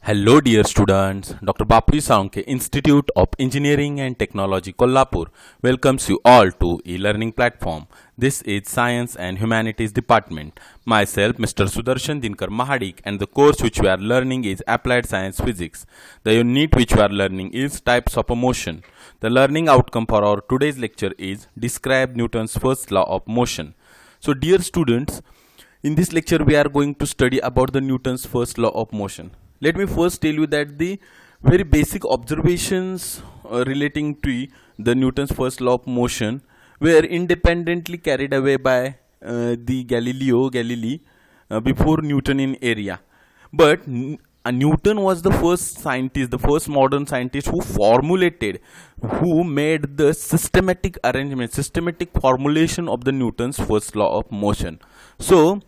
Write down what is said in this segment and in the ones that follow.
Hello, dear students. Dr. Bapri Saunke, Institute of Engineering and Technology, Kolhapur, welcomes you all to e-learning platform. This is Science and Humanities Department. Myself, Mr. Sudarshan Dinkar Mahadik, and the course which we are learning is Applied Science Physics. The unit which we are learning is Types of Motion. The learning outcome for our today's lecture is Describe Newton's first law of motion. So, dear students, in this lecture we are going to study about the Newton's first law of motion. Let me first tell you that the very basic observations relating to the Newton's first law of motion were independently carried away by the Galileo Galilei before Newton in area. But Newton was the first scientist, the first modern scientist who made the systematic arrangement, systematic formulation of the Newton's first law of motion. So,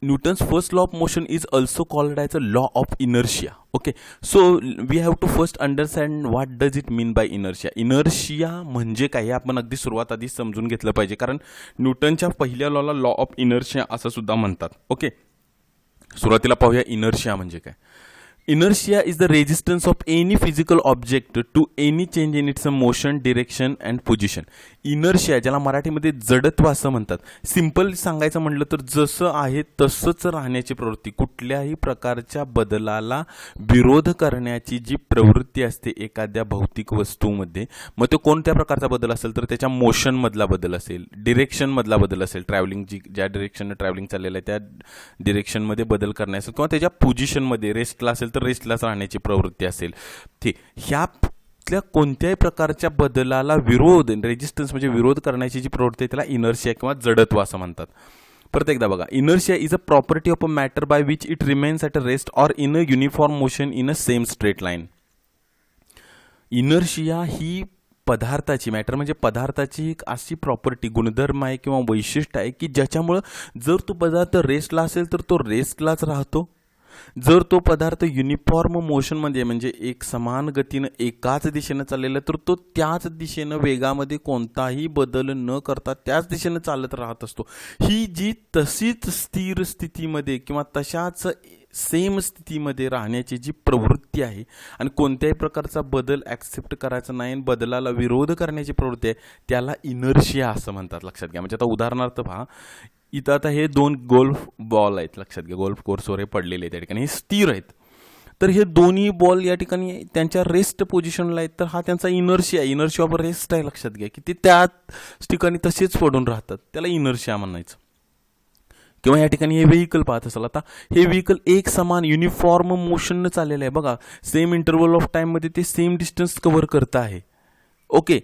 Newton's first law of motion is also called as a law of inertia. Okay, so we have to first understand what does it mean by inertia. Inertia म्हणजे काय हे आपण अगदी सुरुवात आधी समजून घेतलं पाहिजे, कारण न्यूटनच्या पहिल्या लॉला लॉ ऑफ इनर्शिया असं सुद्धा म्हणतात. ओके, सुरुवातीला पाहूया इनर्शिया म्हणजे काय. Inertia is the resistance of any physical object to any change in its motion, direction and position. Inertia ज्याला मराठीमध्ये जडत्व असं म्हणतात. सिंपल सांगायचं म्हटलं तर जसं आहे तसंच राहण्याची प्रवृत्ती, कुठल्याही प्रकारच्या बदलाला विरोध करण्याची जी प्रवृत्ती असते एखाद्या भौतिक वस्तूमध्ये. मग तो कोणत्या प्रकारचा बदल असेल तर त्याच्या मोशन मधला बदल असेल, डिरेक्शन मधला बदल असेल, ट्रॅव्हलिंग ज्या डिरेक्शनने ट्रॅव्हलिंग चाललेलं आहे त्या डिरेक्शनमध्ये बदल करण्याचा, किंवा त्याच्या पोझिशनमध्ये रेस्टला असेल तर रेस्टलाच राहण्याची प्रवृत्ती असेल. ठीक, ह्यातल्या कोणत्याही प्रकारच्या बदलाला विरोध, रेजिस्टन्स म्हणजे विरोध करण्याची जी प्रवृत्ती आहे त्याला इनर्शिया किंवा जडत्व असं म्हणतात. परत एकदा बघा, inertia is a property of a matter by which it remains at a rest or in a uniform motion in a same straight line. Inertia ही पदार्थाची, मॅटर म्हणजे पदार्थाची एक अशी प्रॉपर्टी, गुणधर्म आहे किंवा वैशिष्ट्य आहे की ज्याच्यामुळं जर तो पदार्थ रेस्टला असेल तर तो रेस्टलाच राहतो, जर तो पदार्थ युनिफॉर्म मोशनमध्ये म्हणजे एक समान गतीनं एकाच दिशेनं चाललेला तर तो त्याच दिशेनं वेगामध्ये कोणताही बदल न करता त्याच दिशेनं चालत राहत असतो. ही जी तशीच स्थिर स्थितीमध्ये किंवा तशाच सेम स्थितीमध्ये राहण्याची जी प्रवृत्ती आहे आणि कोणत्याही प्रकारचा बदल ॲक्सेप्ट करायचा नाही, बदलाला विरोध करण्याची प्रवृत्ती आहे, त्याला इनर्शिया असं म्हणतात. लक्षात घ्या. म्हणजे आता उदाहरणार्थ पहा, इथं आता हे दोन गोल्फ बॉल आहेत, लक्षात घ्या, गोल्फ कोर्सवर हे पडलेले आहेत त्या ठिकाणी, हे स्थिर आहेत. तर हे दोन्ही बॉल या ठिकाणी त्यांच्या रेस्ट पोझिशनला आहेत, तर हा त्यांचा इनर्शिया, इनर्शिया ऑफ रेस्ट आहे. लक्षात घ्या की ते त्याच ठिकाणी तसेच पडून राहतात, त्याला इनर्शिया म्हणायचं. किंवा या ठिकाणी हे व्हेकल पाहत असाल, आता हे व्हेकल एक समान युनिफॉर्म मोशननं चाललेलं आहे. बघा, सेम इंटरव्हल ऑफ टाईममध्ये ते सेम डिस्टन्स कव्हर करत आहे. ओके,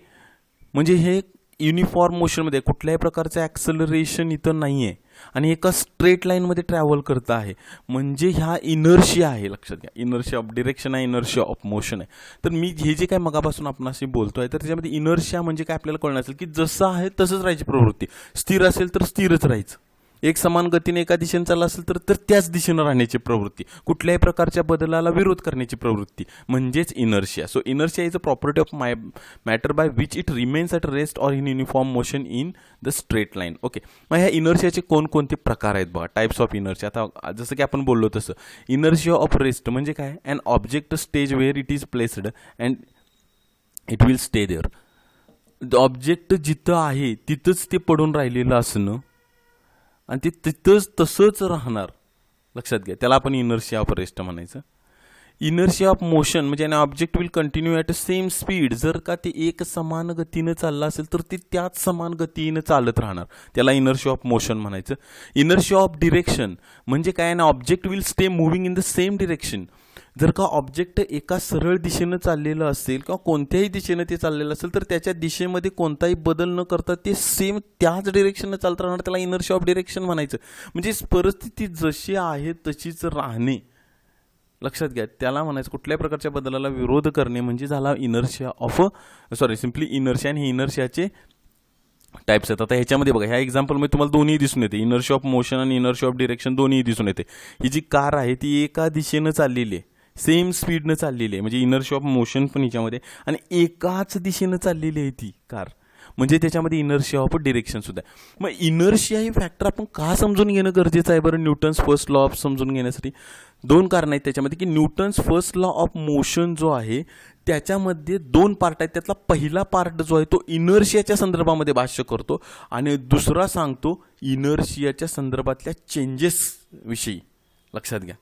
म्हणजे हे युनिफॉर्म मोशनमध्ये कुठल्याही प्रकारचं ॲक्सलरेशन इथं नाही आहे आणि एका स्ट्रेट लाईनमध्ये ट्रॅव्हल करत आहे, म्हणजे ह्या इनर्शिया आहे. लक्षात घ्या, इनर्शिया ऑफ डिरेक्शन आहे, इनर्शिया ऑफ मोशन आहे. तर मी हे जे काय मगापासून आपणाशी बोलतोय तर त्याच्यामध्ये इनर्शिया म्हणजे काय आपल्याला कळणार असेल की जसं आहे तसंच राहायची प्रवृत्ती, स्थिर असेल तर स्थिरच राहायचं, एक समान गतीने एका दिशेने चालला असेल तर त्याच दिशेनं राहण्याची प्रवृत्ती, कुठल्याही प्रकारच्या बदलाला विरोध करण्याची प्रवृत्ती म्हणजेच inertia. So inertia is a property of matter by which it remains at rest or in uniform motion in the straight line. Okay, मग ह्या इनर्शियाचे कोणकोणते प्रकार आहेत बघा, टाइप्स ऑफ इनर्शिया. आता जसं की आपण बोललो तसं, इनर्शिया ऑफ रेस्ट म्हणजे काय, an object stays where it is placed and it will stay there. The object जिथं आहे तिथंच ते पडून राहिलेलं असणं आणि ते तिथंच तसंच राहणार. लक्षात घ्या, त्याला आपण इनर्शिया ऑफ रेस्ट म्हणायचं. इनर्शिया ऑफ मोशन म्हणजे object will continue at a same speed, जर का ते एक समान गतीनं चाललं असेल तर ते त्याच समान गतीनं चालत राहणार, त्याला इनर्शिया ऑफ मोशन म्हणायचं. इनर्शिया ऑफ डिरेक्शन म्हणजे काय ना, object will stay moving in the same direction. जर का ऑब्जेक्ट एका सरळ दिशेनं चाललेलं असेल किंवा कोणत्याही दिशेनं ते चाललेलं असेल तर त्याच्या दिशेमध्ये कोणताही बदल न करता ते सेम त्याच डिरेक्शननं चालत राहणार, त्याला इनर्शिया ऑफ डिरेक्शन म्हणायचं. म्हणजे परिस्थिती जशी आहे तशीच राहणे. लक्षात घ्या, त्याला म्हणायचं कुठल्याही प्रकारच्या बदलाला विरोध करणे म्हणजे झाला इनर्शिया ऑफ सिम्पली इनर्शिया. आणि हे इनर्शियाचे टाइप्स आहेत. आता ह्याच्यामध्ये बघा, ह्या एक्झाम्पलमध्ये तुम्हाला दोन्ही दिसून येते, इनर्शिया ऑफ मोशन आणि इनर्शिया ऑफ डिरेक्शन दोन्ही दिसून येते. ही जी कार आहे ती एका दिशेनं चाललेली आहे, सेम स्पीडनं चाललेली आहे, म्हणजे इनर्शिया ऑफ मोशन पण हिच्यामध्ये, आणि एकाच दिशेनं चाललेली आहे ती कार. म्हणजे त्याच्यामध्ये इनर्शिया ऑफ डिरेक्शन सुद्धा आहे. मग इनर्शिया ही फॅक्टर आपण का समजून घेणं गरजेचं आहे बरं न्यूटन्स फर्स्ट लॉ ऑफ समजून घेण्यासाठी? दोन कारण आहेत त्याच्यामध्ये, की Newton's first law of motion जो आहे त्याच्यामध्ये दोन पार्ट आहेत. त्यातला पहिला पार्ट जो आहे तो इनर्शियाच्या संदर्भामध्ये भाष्य करतो आणि दुसरा सांगतो इनर्शियाच्या संदर्भातल्या चेंजेस विषयी. लक्षात घ्या.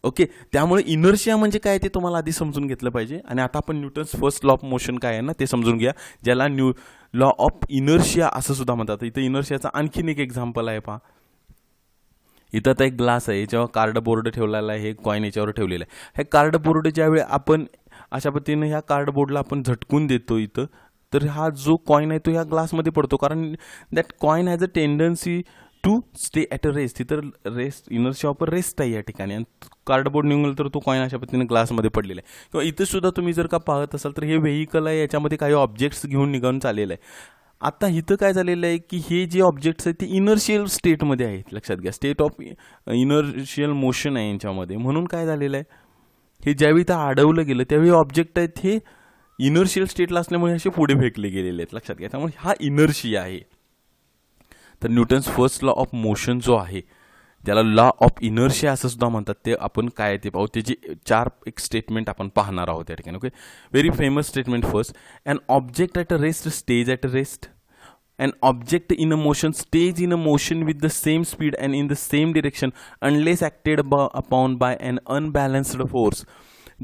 ओके, त्यामुळे इनर्शिया म्हणजे काय ते तुम्हाला आधी समजून घेतलं पाहिजे. आणि आता आपण Newton's first law of motion काय आहे ना ते समजून घ्या, ज्याला लॉ ऑफ इनर्शिया असं सुद्धा म्हणतात. इथं इनर्शियाचा आणखीन एक एक्झाम्पल आहे पहा. इथं आता एक ग्लास आहे, याच्यावर कार्डबोर्ड ठेवलेला आहे, हे कॉईन याच्यावर ठेवलेलं आहे. हे कार्डबोर्ड ज्यावेळी आपण अशा पद्धतीने ह्या कार्डबोर्डला आपण झटकून देतो इथं, तर हा जो कॉईन आहे तो ह्या ग्लासमध्ये पडतो, कारण that coin has a tendency to stay at a rest. तिथं रेस्ट इनर्शिया ऑफ रेस्ट आहे या ठिकाणी, आणि कार्डबोर्ड निघून तर तो कॉईन अशा पद्धतीने ग्लासमध्ये पडलेला आहे. किंवा इथं सुद्धा तुम्ही जर का पाहत असाल तर हे व्हेकल आहे, याच्यामध्ये काही ऑब्जेक्ट्स घेऊन निघून चाललेलं आहे. आता इथं काय झालेलं आहे की हे जे ऑब्जेक्ट्स आहेत ते इनर्शियल स्टेटमध्ये आहेत. लक्षात घ्या, स्टेट ऑफ इनर्शियल मोशन आहे यांच्यामध्ये. म्हणून काय झालेलं आहे, हे ज्यावेळी इथं अडवलं गेलं त्यावेळी ऑब्जेक्ट आहेत हे इनर्शियल स्टेटला असल्यामुळे असे पुढे फेकले गेलेले आहेत. लक्षात घ्या, त्यामुळे हा इनर्शिया आहे. तर Newton's first law of motion जो आहे त्याला लॉ ऑफ इनर्शिया असं सुद्धा म्हणतात. ते आपण काय ते पाहू, त्याची चार एक स्टेटमेंट आपण पाहणार आहोत या ठिकाणी. Okay, very famous statement first. An object at a rest stays at a rest. An object in a motion stays in a motion with the same speed and in the same direction unless acted upon by an unbalanced force.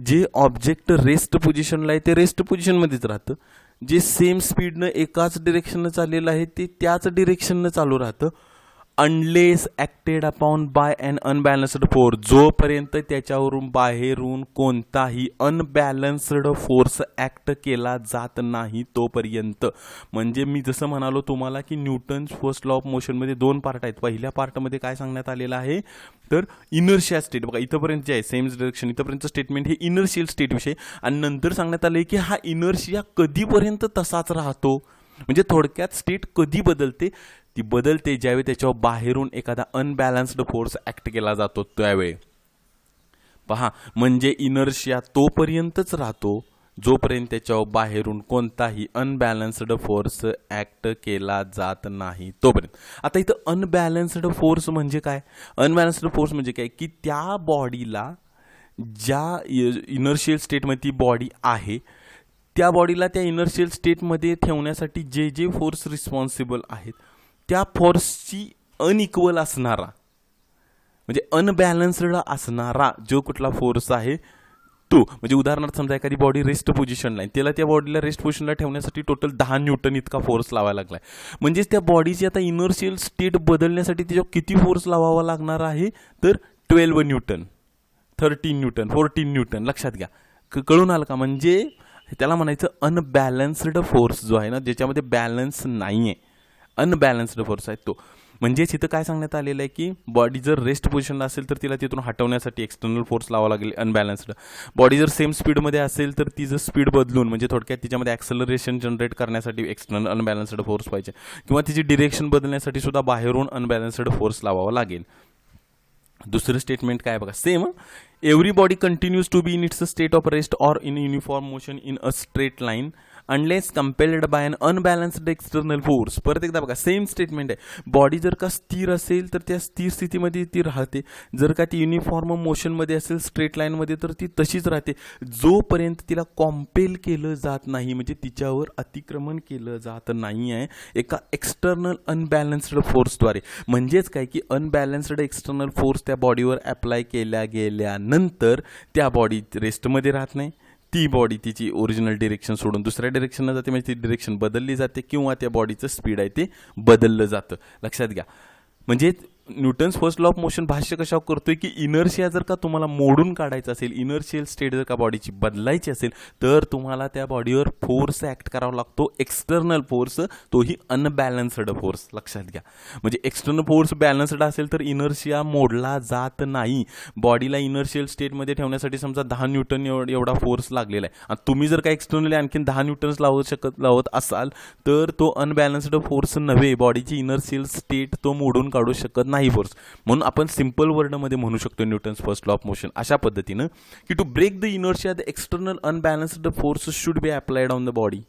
जे object rest पोझिशनला आहे ते rest पोझिशनमध्येच राहतं. जे same स्पीडनं एकाच डिरेक्शननं चाललेलं आहे ते त्याच डिरेक्शननं चालू राहतं, unless acted upon by an unbalanced force. जोपर्यंत त्याच्यावरून बाहेरून कोणताही अनबॅलन्स्ड फोर्स ॲक्ट केला जात नाही तोपर्यंत. म्हणजे मी जसं म्हणालो तुम्हाला की न्यूटन्स फर्स्ट लॉ ऑफ मोशनमध्ये दोन पार्ट आहेत. पहिल्या पार्टमध्ये काय सांगण्यात आलेलं आहे तर इनर्शिया स्टेट. बघा इथंपर्यंत जे आहे सेम डिरेक्शन, इथंपर्यंत स्टेटमेंट हे इनर्शियल स्टेट विषयी, आणि नंतर सांगण्यात आलं की हा इनर्शिया कधीपर्यंत तसाच राहतो. म्हणजे थोडक्यात स्टेट कधी बदलते, ती बदलते ज्यावेळी त्याच्यावर बाहेरून एखादा अनबॅलन्स्ड फोर्स ॲक्ट केला जातो त्यावेळी. पहा, म्हणजे इनर्शिया तोपर्यंतच राहतो जोपर्यंत त्याच्यावर बाहेरून कोणताही अनबॅलन्स्ड फोर्स ॲक्ट केला जात नाही तोपर्यंत. आता इथं अनबॅलन्स्ड फोर्स म्हणजे काय? अनबॅलन्स्ड फोर्स म्हणजे काय की त्या बॉडीला ज्या इनर्शियल स्टेटमध्ये ती बॉडी आहे त्या बॉडीला त्या इनर्शियल स्टेटमध्ये ठेवण्यासाठी जे जे फोर्स रिस्पॉन्सिबल आहेत त्या फोर्सची अनइक्वल असणारा म्हणजे अनबॅलन्स्ड असणारा जो कुठला फोर्स आहे तो. म्हणजे उदाहरणार्थ समजा एखादी बॉडी रेस्ट पोझिशनला आहे, त्याला त्या बॉडीला रेस्ट पोझिशनला ठेवण्यासाठी टोटल 10 न्यूटन इतका फोर्स लावायला लागला आहे. म्हणजेच त्या बॉडीची आता इनर्शियल स्टेट बदलण्यासाठी त्याच्यावर किती फोर्स लावावा लागणार आहे तर 12 न्यूटन, 13 न्यूटन, 14 न्यूटन. लक्षात घ्या, कळून आलं का? म्हणजे त्याला म्हणायचं अनबॅलन्स्ड फोर्स जो आहे ना, ज्याच्यामध्ये बॅलन्स नाही आहे, अनबॅलन्स्ड फोर्स आहे तो. म्हणजेच इथं काय सांगण्यात आलेलं आहे की बॉडी जर रेस्ट पोझिशनला असेल तर तिला तिथून हटवण्यासाठी एक्सटर्नल फोर्स लावा लागेल अनबॅलन्स्ड. बॉडी जर सेम स्पीडमध्ये असेल तर तिचं स्पीड बदलून म्हणजे थोडक्यात तिच्यामध्ये ॲक्सेलरेशन जनरेट करण्यासाठी एक्सटर्नल अनबॅलन्स्ड फोर्स पाहिजे, किंवा तिची डिरेक्शन बदलण्यासाठी सुद्धा बाहेरून अनबॅलन्स्ड फोर्स लावावा लागेल. दुसरं स्टेटमेंट काय बघा, same. Every body continues to be in its state of rest or in uniform motion in a straight line unless compelled by an unbalanced external force. परत एकदा बघा, सेम स्टेटमेंट आहे. Body जर का स्थिर असेल तर त्या स्थिर स्थितीमध्ये ती राहते, जर का ती युनिफॉर्म मोशनमध्ये असेल स्ट्रेट लाईनमध्ये तर ती तशीच राहते जोपर्यंत तिला कॉम्पेल केलं जात नाही, म्हणजे तिच्यावर अतिक्रमण केलं जात नाही आहे एका एक्सटर्नल अनबॅलन्स्ड फोर्सद्वारे. म्हणजेच काय की अनबॅलन्स्ड एक्सटर्नल फोर्स त्या बॉडीवर अप्लाय केल्या गेल्यानंतर त्या बॉडी रेस्टमध्ये राहत नाही, ती बॉडी तिची ओरिजिनल डिरेक्शन सोडून दुसऱ्या डिरेक्शनला जाते, म्हणजे ती डिरेक्शन बदलली जाते किंवा त्या बॉडीचं स्पीड आहे ते बदललं जातं. लक्षात घ्या, म्हणजे Newton's first law of motion भाष्य कशावर करतोय की इनर्शिया जर का तुम्हाला मोडून काढायचं असेल, इनर्शियल स्टेट जर का बॉडीची बदलायची असेल तर तुम्हाला त्या बॉडीवर फोर्स ॲक्ट करावा लागतो, एक्सटर्नल फोर्स, तोही अनबॅलन्स्ड फोर्स. लक्षात घ्या, म्हणजे एक्सटर्नल फोर्स बॅलन्स्ड असेल तर इनर्शिया मोडला जात नाही. बॉडीला इनर्शियल स्टेटमध्ये ठेवण्यासाठी समजा 10 न्यूटन एवढा फोर्स लागलेला आहे, आणि तुम्ही जर का एक्सटर्नली आणखीन 10 न्यूटन्स लावत असाल तर तो अनबॅलन्स्ड फोर्स नव्हे, बॉडीची इनर्शियल स्टेट तो मोडून काढू शकत नाही फोर्स. म्हणून आपण सिंपल वर्डमध्ये म्हणू शकतो Newton's first law of motion अशा पद्धतीनं की to break the inertia the external unbalanced force should be applied on the body.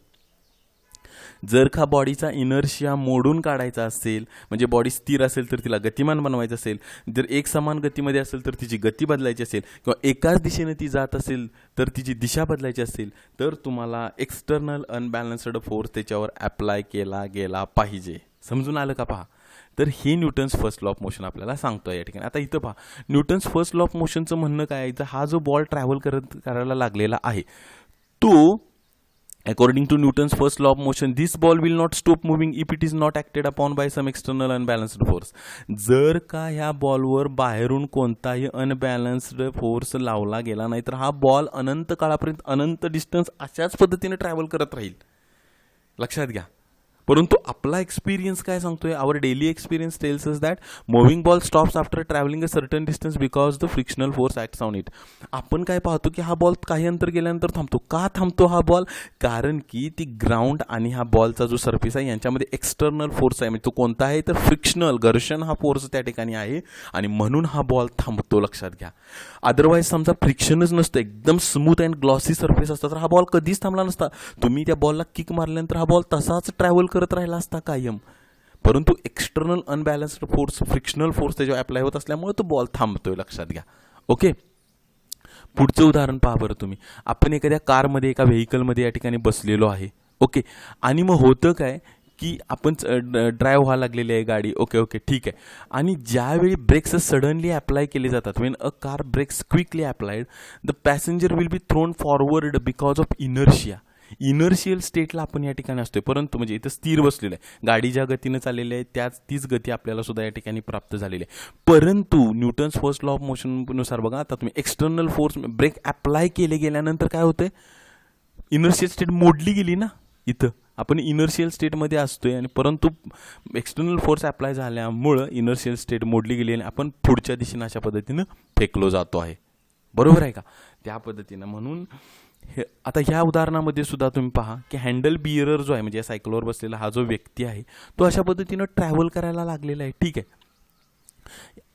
जर का बॉडीचा इनर्शिया मोडून काढायचा असेल, म्हणजे बॉडी स्थिर असेल तर तिला गतिमान बनवायचं असेल, जर एक समान गतीमध्ये असेल तर तिची गती बदलायची असेल, किंवा एकाच दिशेने ती जात असेल तर तिची दिशा बदलायची असेल, तर तुम्हाला एक्सटर्नल अनबॅलन्स्ड फोर्स त्याच्यावर अप्लाय केला गेला पाहिजे. समजून आलं का? पहा, तर हे Newton's first law of motion आपल्याला सांगतोय या ठिकाणी. आता इथं पहा, न्यूटन्स फर्स्ट लॉ ऑफ मोशनचं म्हणणं काय आहे, हा जो बॉल ट्रॅव्हल करायला लागलेला आहे तो, according to Newton's first law of motion, this ball will not stop moving if it is not acted upon by some external unbalanced force. जर का ह्या बॉलवर बाहेरून कोणताही अनबॅलन्स्ड फोर्स लावला गेला नाही तर हा बॉल अनंत काळापर्यंत अनंत डिस्टन्स अशाच पद्धतीने ट्रॅव्हल करत राहील. लक्षात घ्या. परंतु आपला एक्सपिरियन्स काय सांगतोय, our daily experience tells us that moving ball stops after travelling a certain distance because the frictional force acts on it. आपण काय पाहतो की हा बॉल काही अंतर गेल्यानंतर थांबतो. का थांबतो हा बॉल? कारण की ती ग्राउंड आणि हा बॉलचा जो सरफेस आहे यांच्यामध्ये एक्सटर्नल फोर्स आहे. म्हणजे तो कोणता आहे तर फ्रिक्शनल, घर्षण हा फोर्स त्या ठिकाणी आहे आणि म्हणून हा बॉल थांबतो. लक्षात घ्या. अदरवाईज समजा फ्रिक्शनच नसतं, एकदम स्मूथ अँड ग्लॉसी सरफेस असतं तर हा बॉल कधीच थांबला नसता. तुम्ही त्या बॉलला किक मारल्यानंतर हा बॉल तसाच ट्रॅव्हल करत राहिला असता कायम. परंतु external unbalanced force, frictional force त्याच्यावर अप्लाय होत असल्यामुळे तो बॉल थांबतोय. लक्षात घ्या. ओके, पुढचं उदाहरण पहा बरं तुम्ही. आपण एखाद्या कारमध्ये, एका व्हेकलमध्ये या ठिकाणी बसलेलो आहे. ओके, आणि मग होतं काय की आपण ड्राईव्ह व्हायला लागलेली आहे गाडी. ओके ठीक आहे. आणि ज्यावेळी ब्रेक्स सडनली अप्लाय केले जातात, when a car brakes quickly applied, the passenger will be thrown forward because of inertia. Inertial स्टेटला आपण या ठिकाणी असतोय, परंतु म्हणजे इथं स्थिर बसलेलं आहे. गाडी ज्या गतीनं चाललेली आहे तीच गती आपल्याला सुद्धा या ठिकाणी प्राप्त झालेली आहे. परंतु न्यूटन्स फर्स्ट लॉ ऑफ मोशननुसार बघा, आता तुम्ही एक्सटर्नल फोर्स ब्रेक अप्लाय केले गेल्यानंतर काय होतंय, इनर्शियल स्टेट मोडली गेली ना. इथं आपण इनर्शियल स्टेटमध्ये असतोय आणि परंतु एक्सटर्नल फोर्स अप्लाय झाल्यामुळं इनर्शियल स्टेट मोडली गेली आणि आपण पुढच्या दिशेने अशा पद्धतीनं फेकलो जातो आहे. बरोबर आहे का? त्या पद्धतीनं. म्हणून आता ह्या उदाहरणामध्ये सुद्धा तुम्ही पहा की हँडल बिअरर जो आहे, म्हणजे या सायकलवर बसलेला हा जो व्यक्ती आहे तो अशा पद्धतीनं ट्रॅव्हल करायला लागलेला आहे. ठीक आहे.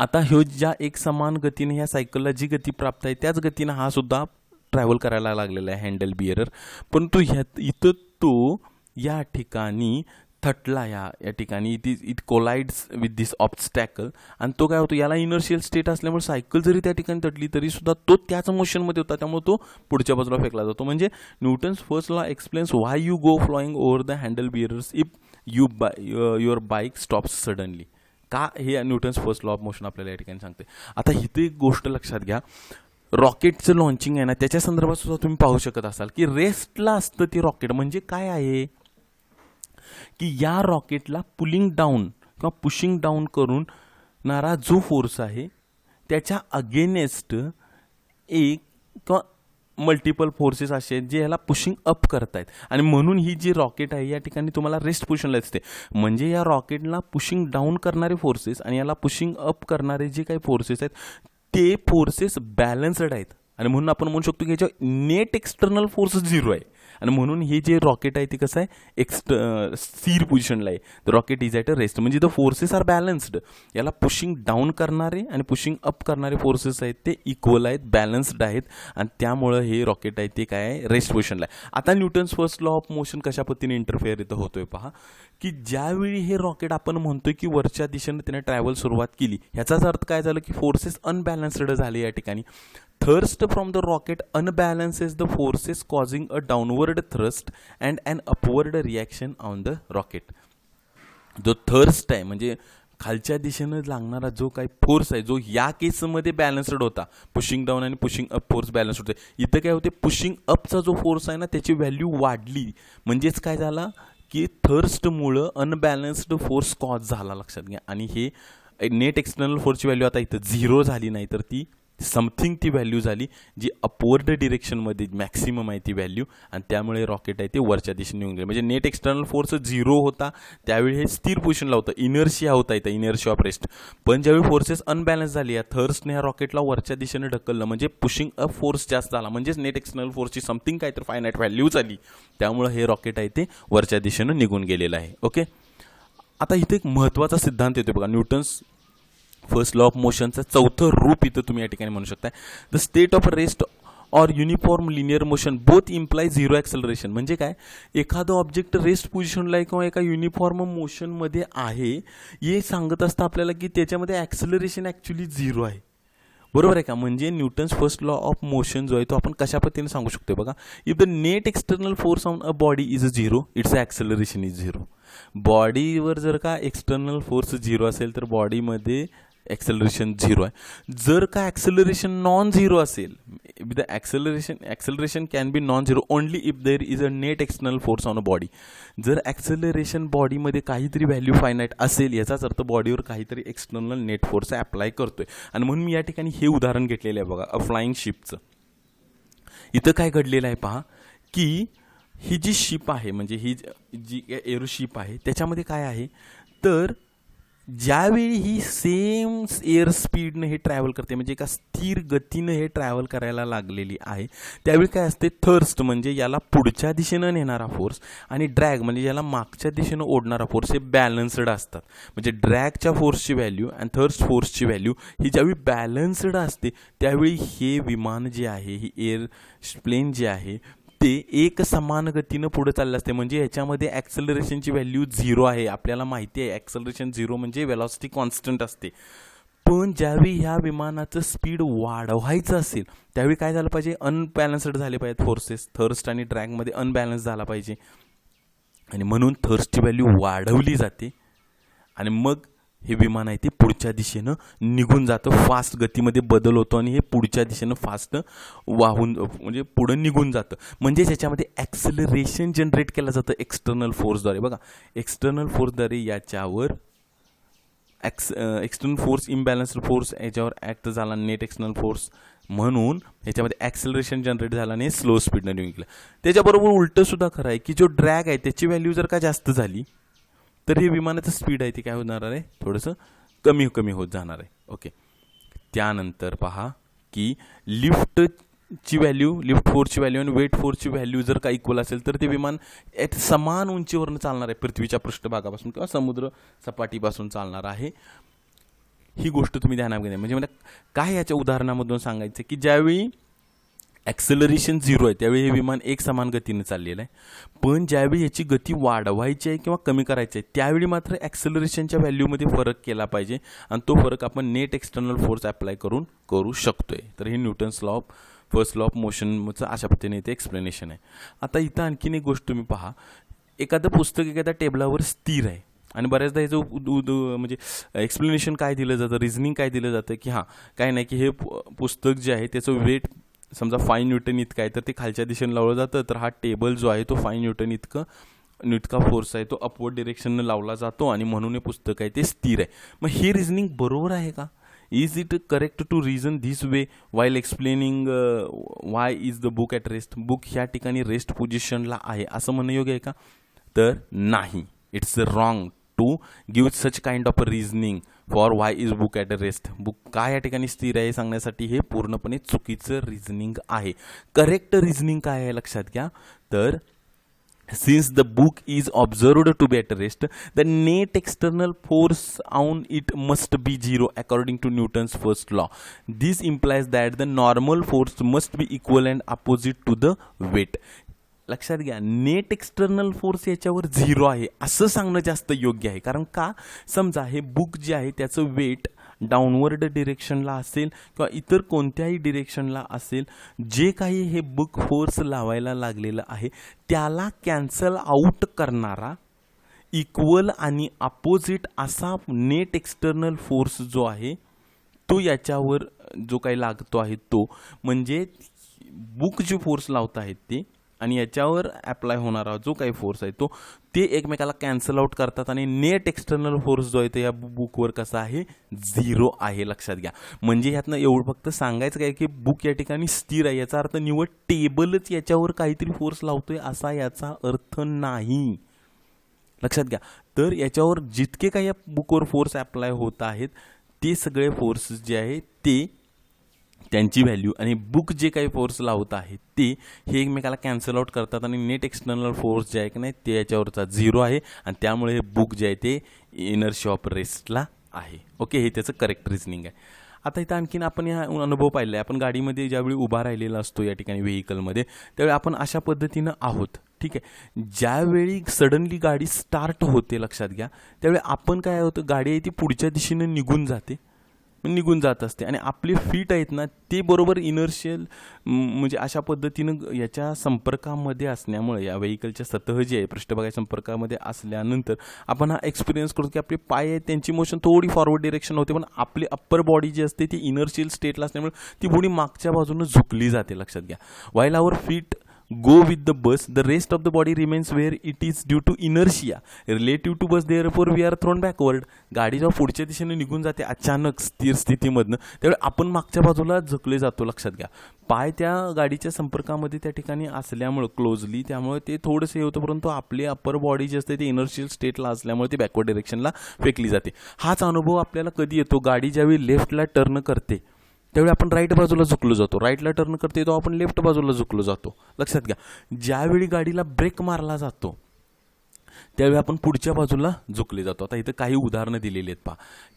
आता ह्यो ज्या एक समान गतीने ह्या सायकलला जी गती प्राप्त आहे त्याच गतीनं हा सुद्धा ट्रॅव्हल करायला लागलेला आहे हँडल बिअरर. परंतु इथं तो या ठिकाणी थटला, या ठिकाणी it collides with this obstacle, आणि तो काय होतो, याला इनर्शियल स्टेट असल्यामुळे सायकल जरी त्या ठिकाणी तटली तरी सुद्धा तो त्याच मोशनमध्ये होता, त्यामुळे तो पुढच्या बाजूला फेकला जातो. म्हणजे Newton's first law explains why you go flying over the handlebars if your bike stops suddenly. का हे Newton's first law of motion आपल्याला या ठिकाणी सांगते. आता इथे एक गोष्ट लक्षात घ्या, रॉकेटचं लॉन्चिंग आहे ना, त्याच्या संदर्भात सुद्धा तुम्ही पाहू शकत असाल की रेस्टला असतं ते रॉकेट. म्हणजे काय आहे की या रॉकेटला पुलिंग डाऊन किंवा पुशिंग डाऊन करूनणारा जो फोर्स आहे त्याच्या अगेनेस्ट एक किंवा मल्टिपल फोर्सेस असे आहेत जे ह्याला पुशिंग अप करतायत, आणि म्हणून ही जी रॉकेट आहे या ठिकाणी तुम्हाला रेस्ट पोझिशनला असते. म्हणजे या रॉकेटला पुशिंग डाऊन करणारे फोर्सेस आणि याला पुशिंग अप करणारे जे काही फोर्सेस आहेत ते फोर्सेस बॅलन्स्ड आहेत, आणि म्हणून आपण म्हणू शकतो की याच्या नेट एक्सटर्नल फोर्स 0 आहे. आणि म्हणून हे जे रॉकेट आहे ते कसं आहे, स्थिर पोझिशनला आहे. The rocket is at a rest. म्हणजे द फोर्सेस आर बॅलन्स्ड. याला पुशिंग डाऊन करणारे आणि पुशिंग अप करणारे फोर्सेस आहेत ते इक्वल आहेत, बॅलन्स्ड आहेत, आणि त्यामुळं हे रॉकेट आहे ते काय आहे, रेस्ट पोझिशनला आहे. आता Newton's first law of motion कशा पद्धतीने इंटरफेअर इथं होतोय पहा, की ज्यावेळी हे रॉकेट आपण म्हणतोय की वरच्या दिशेने त्याने ट्रॅव्हल सुरुवात केली, ह्याचाच अर्थ काय झालं की फोर्सेस अनबॅलन्स्ड झाले या ठिकाणी. Thrust from the rocket unbalances the forces causing a downward thrust and an upward reaction on the rocket. जो थर्स्ट आहे म्हणजे खालच्या दिशेनं लागणारा जो काही फोर्स आहे जो या केसमध्ये बॅलन्स्ड होता, पुशिंग डाऊन आणि पुशिंग अप फोर्स बॅलन्स्ड होते. इथं काय होते, पुशिंग अपचा जो फोर्स आहे ना त्याची व्हॅल्यू वाढली. म्हणजेच काय झाला की थर्स्टमुळं अनबॅलन्स्ड फोर्स कॉज झाला. लक्षात घ्या. आणि हे नेट एक्सटर्नल फोर्सची व्हॅल्यू आता इथं 0 झाली नाही तर ती समथिंग ती व्हॅल्यू झाली जी अपवर्ड डिरेक्शनमध्ये मॅक्सिमम आहे ती व्हॅल्यू, आणि त्यामुळे रॉकेट आहे ते वरच्या दिशेने निघून गेले. म्हणजे नेट एक्सटर्नल फोर्स 0 होता त्यावेळी हे स्थिर पोझिशनला होतं, इनर्शिया होता इथं, इनर्शिया ऑफ रेस्ट. पण ज्यावेळी फोर्सेस अनबॅलन्स झाली, या थर्स्टने ह्या रॉकेटला वरच्या दिशेने ढकललं, म्हणजे पुशिंग अप फोर्स जास्त झाला, म्हणजेच नेट एक्सटर्नल फोर्सची समथिंग काय तर फायनाईट व्हॅल्यू झाली, त्यामुळे हे रॉकेट आहे ते वरच्या दिशेनं निघून गेलेलं आहे. ओके. आता इथे एक महत्त्वाचा सिद्धांत येतो बघा, न्यूटन्स फर्स्ट लॉ ऑफ मोशनचं चौथं रूप इथं तुम्ही या ठिकाणी म्हणू शकता. द स्टेट ऑफ रेस्ट और uniform linear motion both imply zero acceleration. म्हणजे काय, एखादं ऑब्जेक्ट रेस्ट पोझिशनला आहे किंवा एका युनिफॉर्म मोशनमध्ये आहे हे सांगत असतं आपल्याला की त्याच्यामध्ये ॲक्सेलरेशन ॲक्च्युली झिरो आहे. बरोबर आहे का. म्हणजे Newton's first law of motion जो आहे तो आपण कशा पद्धतीने सांगू शकतो बघा. If the net external force on a body is zero its acceleration is zero. बॉडीवर जर का एक्सटर्नल फोर्स झिरो असेल तर बॉडीमध्ये ॲक्सेलरेशन झिरो आहे. जर का ॲक्सेलरेशन नॉन झिरो असेल, the acceleration can be non zero only if there is a net external force on a body. जर ॲक्सेलरेशन बॉडीमध्ये काहीतरी व्हॅल्यू फायनाईट असेल याचाच अर्थ बॉडीवर काहीतरी एक्सटर्नल नेट फोर्स अप्लाय करतोय. आणि म्हणून मी या ठिकाणी हे उदाहरण घेतलेलं आहे बघा, अ फ्लाइंग शिपचं. इथं काय घडलेलं आहे पहा की ही जी शिप आहे म्हणजे ही जी एरोशिप आहे त्याच्यामध्ये काय आहे तर ज्यावेळी ही सेम एअर स्पीडनं हे ट्रॅव्हल करते म्हणजे एका स्थिर गतीनं हे ट्रॅव्हल करायला लागलेली आहे त्यावेळी काय असते, थर्स्ट म्हणजे याला पुढच्या दिशेनं नेणारा फोर्स आणि ड्रॅग म्हणजे याला मागच्या दिशेनं ओढणारा फोर्स हे बॅलन्स्ड असतात. म्हणजे ड्रॅगच्या फोर्सची व्हॅल्यू आणि थर्स्ट फोर्सची व्हॅल्यू ही ज्यावेळी बॅलन्स्ड असते त्यावेळी हे विमान जे आहे ही एअर प्लेन जे आहे ते एक समान गतीनं पुढे चाललं असते. म्हणजे याच्यामध्ये ॲक्सेलरेशनची व्हॅल्यू झिरो आहे. आपल्याला माहिती आहे ॲक्सेलरेशन झिरो म्हणजे वेलॉसिटी कॉन्स्टंट असते. पण ज्यावेळी ह्या विमानाचं स्पीड वाढवायचं असेल त्यावेळी काय झालं पाहिजे, अनबॅलन्स्ड झाले पाहिजेत फोर्सेस. थर्स्ट आणि ड्रॅगमध्ये अनबॅलन्स झाला पाहिजे आणि म्हणून थर्स्टची व्हॅल्यू वाढवली जाते आणि मग हे विमान आहे ते पुढच्या दिशेनं निघून जातं. फास्ट गतीमध्ये बदल होतो आणि हे पुढच्या दिशेनं फास्ट वाहून म्हणजे पुढं निघून जातं. म्हणजे याच्यामध्ये ॲक्सेलरेशन जनरेट केलं जातं एक्सटर्नल फोर्सद्वारे. बघा एक्सटर्नल फोर्सद्वारे याच्यावर एक्सटर्नल फोर्स इम्बॅलन्स्ड फोर्स याच्यावर ॲक्ट झाला नेट एक्सटर्नल फोर्स म्हणून ह्याच्यामध्ये ॲक्सेलरेशन जनरेट झालं आणि स्लो स्पीडनं निघलं. त्याच्याबरोबर उलटं सुद्धा खरं आहे की जो ड्रॅग आहे त्याची व्हॅल्यू जर का जास्त झाली तर हे विमानाचं स्पीड आहे ते काय होणार आहे, थोडंसं कमी कमी होत जाणार आहे. ओके, त्यानंतर पहा की लिफ्टची व्हॅल्यू, लिफ्ट फोर्सची व्हॅल्यू आणि वेट फोर्सची व्हॅल्यू जर का इक्वल असेल तर ते विमान एक समान उंचीवरून चालणार आहे, पृथ्वीच्या पृष्ठभागापासून किंवा समुद्र सपाटीपासून चालणार आहे. ही गोष्ट तुम्ही ध्यानात घ्या. म्हणजे मला काय याच्या उदाहरणामधून सांगायचं की ज्यावेळी ॲक्सेलरेशन झिरो आहे त्यावेळी हे विमान एक समान गतीने चाललेलं आहे. पण ज्यावेळी याची गती वाढवायची आहे किंवा कमी करायची आहे त्यावेळी मात्र ॲक्सेलरेशनच्या व्हॅल्यूमध्ये फरक केला पाहिजे आणि तो फरक आपण नेट एक्सटर्नल फोर्स अप्लाय करून करू शकतोय. तर हे Newton's law of first law of मोशनचं अशा पद्धतीने इथे एक्सप्लेनेशन आहे. आता इथं आणखीन एक गोष्ट तुम्ही पहा, एखादं पुस्तक एखाद्या टेबलावर स्थिर आहे आणि बऱ्याचदा याचं म्हणजे एक्सप्लेनेशन काय दिलं जातं, रिझनिंग काय दिलं जातं की हां काय नाही की हे पुस्तक जे आहे त्याचं वेट समजा 5 न्यूटन इतका आहे तर ते खालच्या दिशेने लावलं जातं, तर हा टेबल जो आहे तो 5 न्यूटन इतका फोर्स आहे तो अपवर्ड डिरेक्शननं लावला जातो आणि म्हणून हे पुस्तक आहे ते स्थिर आहे. मग हे रिझनिंग बरोबर आहे का? Is it correct to reason this way while explaining why is the book at rest? Book ह्या ठिकाणी रेस्ट पोझिशनला आहे असं म्हणणं योग्य आहे का? तर नाही, it's wrong to give such kind of a reasoning for why is book at a rest. Book काय या ठिकाणी स्थिर आहे सांगण्यासाठी हे पूर्णपणे चुकीचं रिझनिंग आहे. करेक्ट रिझनिंग काय आहे लक्षात घ्या, तर since the book is observed to be at rest, the net external force on it must be zero according to Newton's first law. This implies that the normal force must be equal and opposite to the weight. लक्षात घ्या, net external force याच्यावर zero आहे असं सांगणं जास्त योग्य आहे. कारण का, समजा हे बुक जे आहे त्याचं वेट डाऊनवर्ड डिरेक्शनला असेल किंवा इतर कोणत्याही डिरेक्शनला असेल, जे काही हे बुक फोर्स लावायला लागलेलं आहे त्याला कॅन्सल आउट करणारा इक्वल आणि अपोजिट असा नेट एक्सटर्नल फोर्स जो आहे तो याच्यावर जो काही लागतो आहे तो म्हणजे बुक जे फोर्स लावत आहेत ते आणि याच्यावर अप्लाय होणारा जो काही फोर्स आहे तो ते एकमेकाला कॅन्सल आउट करतात आणि नेट एक्सटर्नल फोर्स जो आहे तो या बुकवर कसा आहे, झिरो आहे. लक्षात घ्या. म्हणजे ह्यातनं एवढं फक्त सांगायचं काय की बुक या ठिकाणी स्थिर आहे याचा अर्थ निवड टेबलच याच्यावर काहीतरी फोर्स लावतोय असा याचा अर्थ नाही. लक्षात घ्या. तर याच्यावर जितके काही या बुकवर फोर्स अप्लाय होत आहेत ते सगळे फोर्सेस जे आहे ते त्यांची व्हॅल्यू आणि बुक जे काही फोर्स लावत आहे ते हे एकमेकाला कॅन्सल आउट करतात आणि नेट एक्सटर्नल फोर्स जे आहे की नाही ते याच्यावरचा झिरो आहे आणि त्यामुळे हे बुक जे आहे ते इनर्शिया ऑफ रेस्टला आहे. ओके, हे त्याचं करेक्ट रिझनिंग आहे. आता इथं आणखीन आपण हा अनुभव पाहिला आहे. आपण गाडीमध्ये ज्यावेळी उभा राहिलेला असतो या ठिकाणी व्हेकलमध्ये, त्यावेळी आपण अशा पद्धतीनं आहोत, ठीक आहे. ज्यावेळी सडनली गाडी स्टार्ट होते, लक्षात घ्या, त्यावेळी आपण काय होतं, गाडी आहे ती पुढच्या दिशेनं निघून जात असते आणि आपले फीट आहेत ना ते बरोबर इनर्शियल म्हणजे अशा पद्धतीनं याच्या संपर्कामध्ये असल्यामुळे, या व्हेकलच्या सतह जी आहे पृष्ठभागाच्या संपर्कामध्ये असल्यानंतर आपण हा एक्सपिरियन्स करतो की आपले पाय आहेत त्यांची मोशन थोडी फॉरवर्ड डिरेक्शन होते, पण आपली अप्पर बॉडी जी असते ती इनर्शियल स्टेटला असल्यामुळे ती थोडी मागच्या बाजूनं झुकली जाते, लक्षात घ्या. While our feet go with the bus, the rest of the body remains where it is due to inertia relative to bus, therefore we are thrown backward. गाडी जेव्हा पुढच्या दिशेने निघून जाते अचानक स्थिर स्थितीमधनं, त्यावेळी आपण मागच्या बाजूला झुकले जातो, लक्षात घ्या. पाय त्या गाडीच्या संपर्कामध्ये त्या ठिकाणी असल्यामुळं क्लोजली, त्यामुळे ते थोडंसं हे होतं, परंतु आपली अप्पर बॉडी जी असते ती इनर्शियल स्टेटला असल्यामुळे ती बॅकवर्ड डिरेक्शनला फेकली जाते. हाच अनुभव आपल्याला कधी येतो, गाडी ज्यावेळी लेफ्टला टर्न करते त्यावेळी आपण राईट बाजूला झुकलो जातो, राईटला टर्न करते तो आपण लेफ्ट बाजूला झुकलो जातो, लक्षात घ्या. ज्यावेळी गाडीला ब्रेक मारला जातो त्यावेळी आपण पुढच्या बाजूला झुकले जातो. आता इथं काही उदाहरणं दिलेली आहेत, पहा.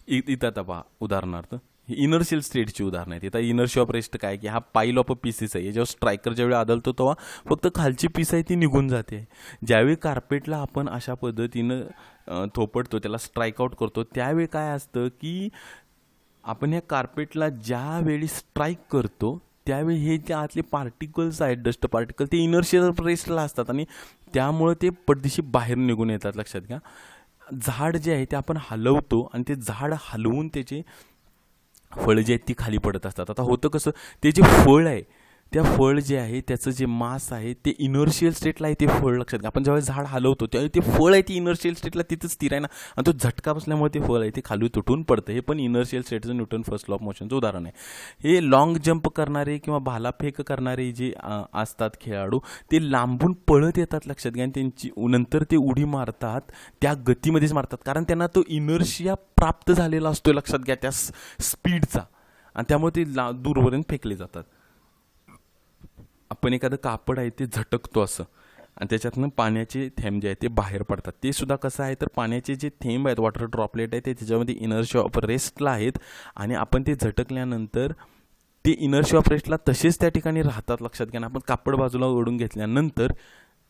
इथं आता पहा, उदाहरणार्थ इनर्शियल स्टेटची उदाहरणं आहेत. इथं इनर्शी ऑफ रेस्ट काय की हा पाईल ऑफ अ पीसेस आहे. जेव्हा स्ट्रायकर ज्यावेळी आदळतो तेव्हा फक्त खालची पीस आहे ती निघून जाते. ज्यावेळी कार्पेटला आपण अशा पद्धतीनं थोपटतो, त्याला स्ट्राईक आउट करतो, त्यावेळी काय असतं की आपण या कार्पेटला ज्यावेळी स्ट्राईक करतो त्यावेळी हे जे आतले पार्टिकल्स आहेत, डस्ट पार्टिकल, ते इनर्शियल रेस्टला असतात आणि त्यामुळे ते पडदिशी बाहेर निघून येतात, लक्षात घ्या. झाड जे आहे ते आपण हलवतो आणि ते झाड हलवून त्याचे फळं जे आहेत ती खाली पडत असतात. आता होतं कसं, ते जे फळ आहे त्या फळ जे आहे त्याचं जे मास आहे ते इनर्शियल स्टेटला आहे, ते फळ, लक्षात घ्या. आपण ज्यावेळी झाड हलवतो त्यावेळी ते फळ आहे ती इनर्शियल स्टेटला तिथं स्थिर आहे ना, आणि तो झटका बसल्यामुळे ते फळ आहे ते खाली तुटून पडतं. हे पण इनर्शियल स्टेटचं न्यूटन फर्स्ट लॉ ऑफ मोशनचं उदाहरण आहे. हे लॉंग जंप करणारे किंवा भालाफेक करणारे जे असतात खेळाडू, ते लांबून पळत येतात, लक्षात घ्या, आणि त्यांची नंतर ते उडी मारतात त्या गतीमध्येच मारतात, कारण त्यांना तो इनर्शिया प्राप्त झालेला असतो, लक्षात घ्या, त्या स्पीडचा, आणि त्यामुळे ते दूरपर्यंत फेकले जातात. आपण एखादं कापड आहे ते झटकतो असं, आणि त्याच्यातनं पाण्याचे थेंब जे आहेत ते बाहेर पडतात. ते सुद्धा कसं आहे तर पाण्याचे जे थेंब आहेत, वॉटर ड्रॉपलेट आहे, ते त्याच्यामध्ये इनर्शी ऑफ रेस्टला आहेत, आणि आपण ते झटकल्यानंतर ते इनर्शी ऑफ रेस्टला तसेच त्या ठिकाणी राहतात, लक्षात घ्या. आपण कापड बाजूला ओढून घेतल्यानंतर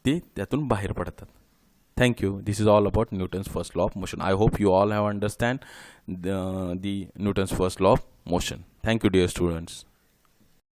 ते त्यातून बाहेर पडतात. Thank you. This is all about Newton's first law of motion. I hope you all have understand the Newton's first law of motion. Thank you dear students.